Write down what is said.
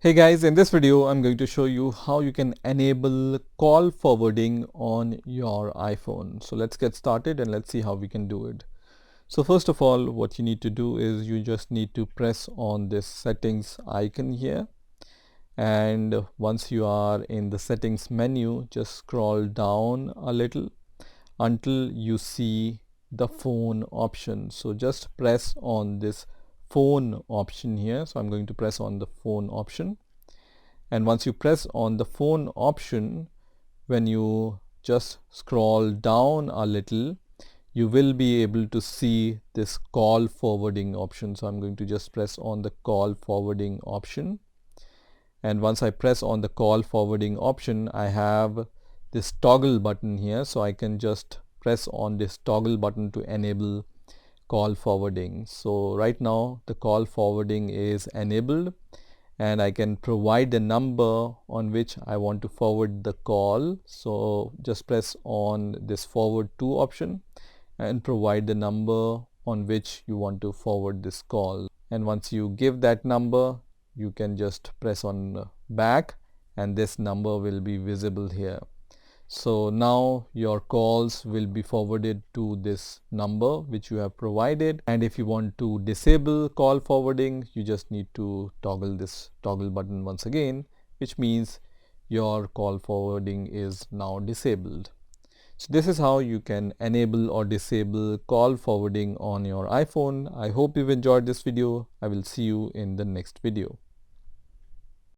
Hey guys, in this video I'm going to show you how you can enable call forwarding on your iPhone. So let's get started and let's see how we can do it. So first of all, what you need to do is you just need to press on this settings icon here, and once you are in the settings menu, just scroll down a little until you see the phone option. So just press on this phone option here. So I'm going to press on the phone option, and once you press on the phone option, when you just scroll down a little, you will be able to see this call forwarding option. So I'm going to just press on the call forwarding option, and once I press on the call forwarding option, I have this toggle button here, so I can just press on this toggle button to enable call forwarding. So right now the call forwarding is enabled, and I can provide the number on which I want to forward the call. So just press on this forward to option and provide the number on which you want to forward this call. And once you give that number, you can just press on back and this number will be visible here. So now your calls will be forwarded to this number which you have provided, and if you want to disable call forwarding, you just need to toggle this toggle button once again, which means your call forwarding is now disabled. So this is how you can enable or disable call forwarding on your iPhone. I hope you've enjoyed this video. I will see you in the next video.